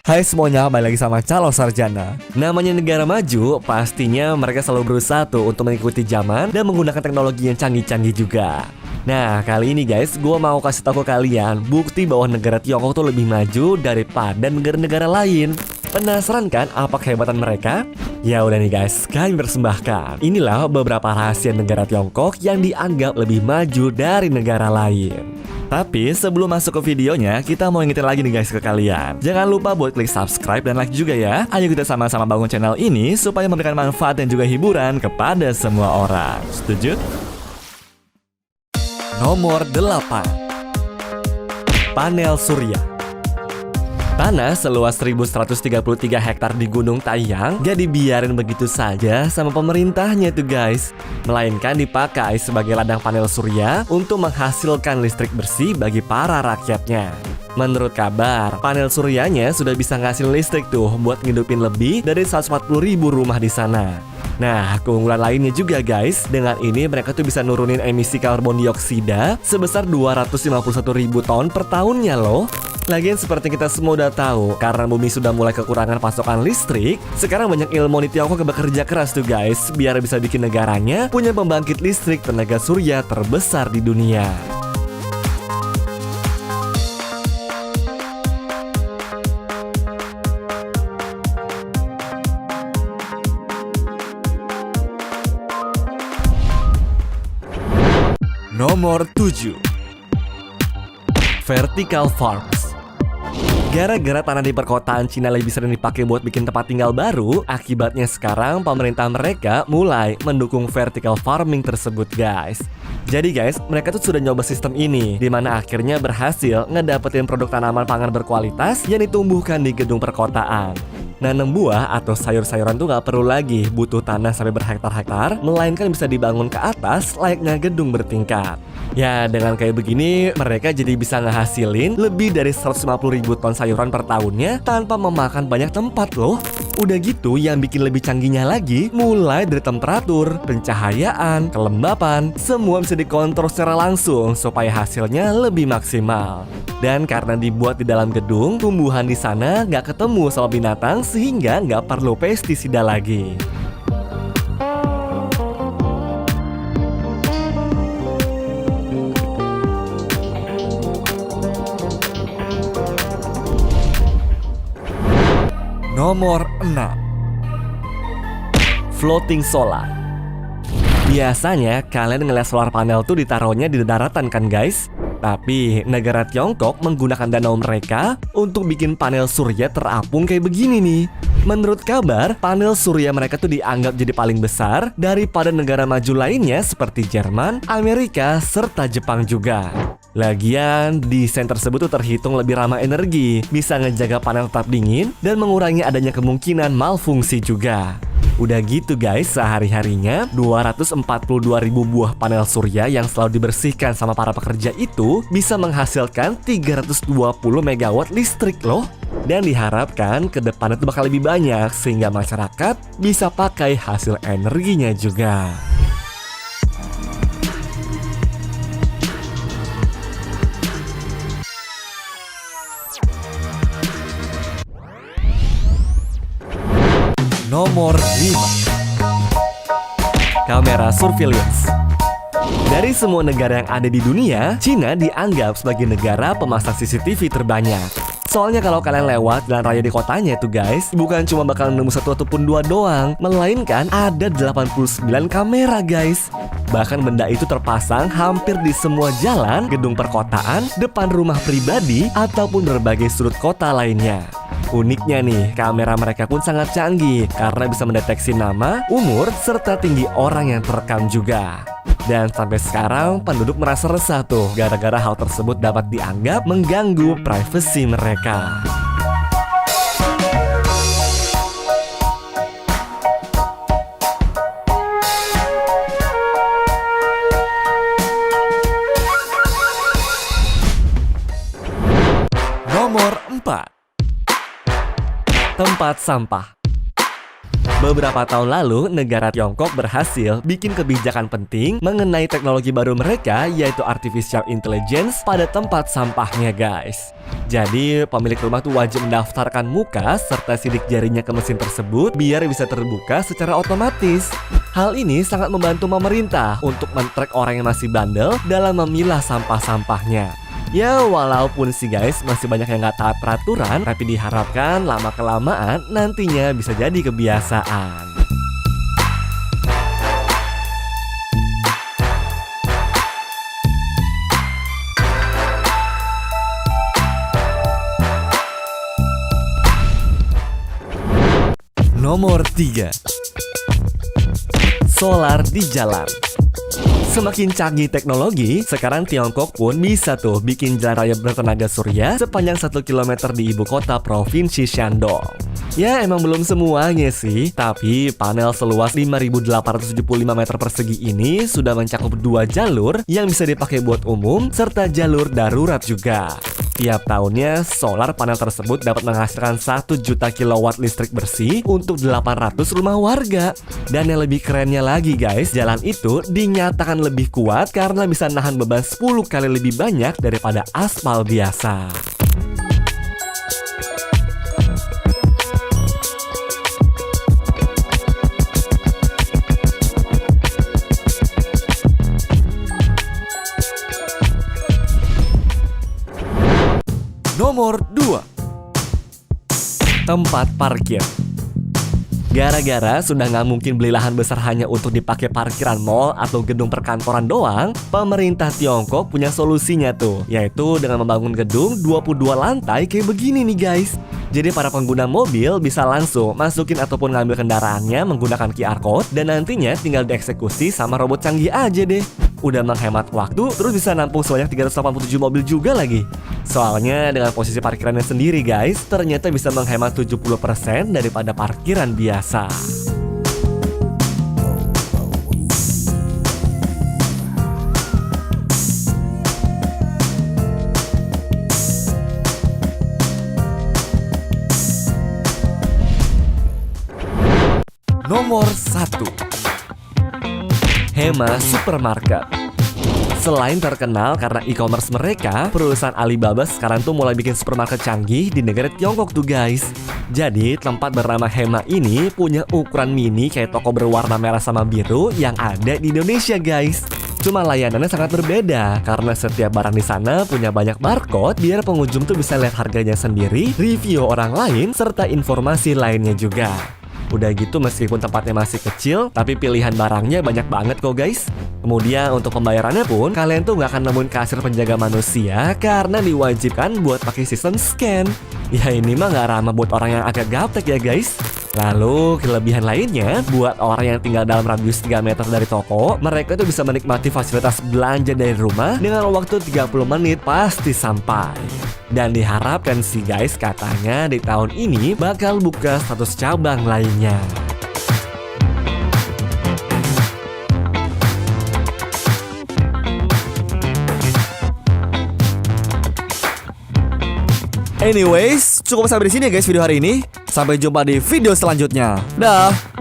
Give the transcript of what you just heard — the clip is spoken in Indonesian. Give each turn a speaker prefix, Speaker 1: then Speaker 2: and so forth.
Speaker 1: Hai semuanya, balik lagi sama Calon Sarjana. Namanya negara maju, pastinya mereka selalu berusaha tuh untuk mengikuti zaman dan menggunakan teknologi yang canggih-canggih juga. Nah, kali ini guys, gue mau kasih tahu ke kalian bukti bahwa negara Tiongkok tuh lebih maju daripada negara-negara lain. Penasaran kan apa kehebatan mereka? Ya udah nih guys, kami persembahkan. Inilah beberapa rahasia negara Tiongkok yang dianggap lebih maju dari negara lain. Tapi sebelum masuk ke videonya, kita mau ingetin lagi nih guys ke kalian. Jangan lupa buat klik subscribe dan like juga ya. Ayo kita sama-sama bangun channel ini supaya memberikan manfaat dan juga hiburan kepada semua orang. Setuju? Nomor 8. Panel surya. Tanah seluas 1133 hektar di Gunung Taiyang gak dibiarin begitu saja sama pemerintahnya tuh guys, melainkan dipakai sebagai ladang panel surya untuk menghasilkan listrik bersih bagi para rakyatnya. Menurut kabar, panel suryanya sudah bisa ngasih listrik tuh buat ngidupin lebih dari 140.000 rumah di sana. Nah, keunggulan lainnya juga guys, dengan ini mereka tuh bisa nurunin emisi karbon dioksida sebesar 251.000 ton per tahunnya loh. Lagian seperti kita semua udah tahu, karena bumi sudah mulai kekurangan pasokan listrik, sekarang banyak ilmuwan di Tiongkok bekerja keras tuh guys, biar bisa bikin negaranya punya pembangkit listrik tenaga surya terbesar di dunia. Nomor 7. Vertical farms. Gara-gara tanah di perkotaan Cina lebih sering dipakai buat bikin tempat tinggal baru, akibatnya sekarang pemerintah mereka mulai mendukung vertical farming tersebut guys. Jadi guys, mereka tuh sudah nyoba sistem ini, dimana akhirnya berhasil ngedapetin produk tanaman pangan berkualitas yang ditumbuhkan di gedung perkotaan. Nanam buah atau sayur-sayuran tuh gak perlu lagi butuh tanah sampai berhektar-hektar, melainkan bisa dibangun ke atas layaknya gedung bertingkat. Ya, dengan kayak begini, mereka jadi bisa ngehasilin lebih dari 150.000 ton sayuran per tahunnya tanpa memakan banyak tempat loh. Udah gitu, yang bikin lebih canggihnya lagi, mulai dari temperatur, pencahayaan, kelembapan, semua bisa dikontrol secara langsung supaya hasilnya lebih maksimal. Dan karena dibuat di dalam gedung, tumbuhan di sana nggak ketemu sama binatang sehingga nggak perlu pestisida lagi. Nomor 6. Floating solar. Biasanya kalian ngeliat solar panel tuh ditaruhnya di daratan kan guys? Tapi negara Tiongkok menggunakan danau mereka untuk bikin panel surya terapung kayak begini nih. Menurut kabar, panel surya mereka tuh dianggap jadi paling besar daripada negara maju lainnya seperti Jerman, Amerika, serta Jepang juga. Lagian, desain tersebut tuh terhitung lebih ramah energi, bisa ngejaga panel tetap dingin, dan mengurangi adanya kemungkinan malfungsi juga. Udah gitu guys, sehari-harinya 242.000 buah panel surya yang selalu dibersihkan sama para pekerja itu bisa menghasilkan 320 megawatt listrik loh. Dan diharapkan ke depan itu bakal lebih banyak sehingga masyarakat bisa pakai hasil energinya juga. Nomor 5. Kamera surveillance. Dari semua negara yang ada di dunia, Cina dianggap sebagai negara pemasang CCTV terbanyak. Soalnya kalau kalian lewat jalan raya di kotanya itu guys, bukan cuma bakal nemu satu ataupun dua doang, melainkan ada 89 kamera guys. Bahkan benda itu terpasang hampir di semua jalan, gedung perkotaan, depan rumah pribadi, ataupun berbagai sudut kota lainnya. Uniknya nih, kamera mereka pun sangat canggih karena bisa mendeteksi nama, umur, serta tinggi orang yang terekam juga. Dan sampai sekarang penduduk merasa resah tuh gara-gara hal tersebut dapat dianggap mengganggu privasi mereka. Nomor 4. Tempat sampah. Beberapa tahun lalu, negara Tiongkok berhasil bikin kebijakan penting mengenai teknologi baru mereka, yaitu Artificial Intelligence pada tempat sampahnya guys. Jadi pemilik rumah tuh wajib mendaftarkan muka serta sidik jarinya ke mesin tersebut biar bisa terbuka secara otomatis. Hal ini sangat membantu pemerintah untuk men-track orang yang masih bandel dalam memilah sampah-sampahnya. Ya walaupun sih guys masih banyak yang nggak taat peraturan, tapi diharapkan lama-kelamaan nantinya bisa jadi kebiasaan. Nomor 3. Solar di jalan. Semakin canggih teknologi, sekarang Tiongkok pun bisa tuh bikin jalan raya bertenaga surya sepanjang 1 km di ibu kota provinsi Shandong. Ya emang belum semuanya sih, tapi panel seluas 5.875 meter persegi ini sudah mencakup 2 jalur yang bisa dipakai buat umum serta jalur darurat juga. Tiap tahunnya, solar panel tersebut dapat menghasilkan 1 juta kilowatt listrik bersih untuk 800 rumah warga. Dan yang lebih kerennya lagi guys, jalan itu dinyatakan lebih kuat karena bisa nahan beban 10 kali lebih banyak daripada aspal biasa. Nomor 2. Tempat parkir. Gara-gara sudah nggak mungkin beli lahan besar hanya untuk dipakai parkiran mall atau gedung perkantoran doang, pemerintah Tiongkok punya solusinya tuh, yaitu dengan membangun gedung 22 lantai kayak begini nih guys. Jadi para pengguna mobil bisa langsung masukin ataupun ngambil kendaraannya menggunakan QR Code dan nantinya tinggal dieksekusi sama robot canggih aja deh. Udah menghemat waktu, terus bisa nampung sebanyak 387 mobil juga lagi. Soalnya dengan posisi parkirannya sendiri guys, ternyata bisa menghemat 70% daripada parkiran biasa. Nomor 1. Hema Supermarket. Selain terkenal karena e-commerce mereka, perusahaan Alibaba sekarang tuh mulai bikin supermarket canggih di negara Tiongkok tuh guys. Jadi tempat bernama Hema ini punya ukuran mini kayak toko berwarna merah sama biru yang ada di Indonesia guys. Cuma layanannya sangat berbeda karena setiap barang di sana punya banyak barcode biar pengunjung tuh bisa lihat harganya sendiri, review orang lain, serta informasi lainnya juga. Udah gitu meskipun tempatnya masih kecil, tapi pilihan barangnya banyak banget kok guys. Kemudian untuk pembayarannya pun, kalian tuh nggak akan nemuin kasir penjaga manusia karena diwajibkan buat pakai sistem scan. Ya ini mah nggak ramah buat orang yang agak gaptek ya guys. Lalu kelebihan lainnya, buat orang yang tinggal dalam radius 3 meter dari toko, mereka tuh bisa menikmati fasilitas belanja dari rumah dengan waktu 30 menit pasti sampai. Dan diharapkan sih guys, katanya di tahun ini bakal buka 100 cabang lainnya. Anyways, cukup sampai di sini ya guys video hari ini. Sampai jumpa di video selanjutnya. Dah.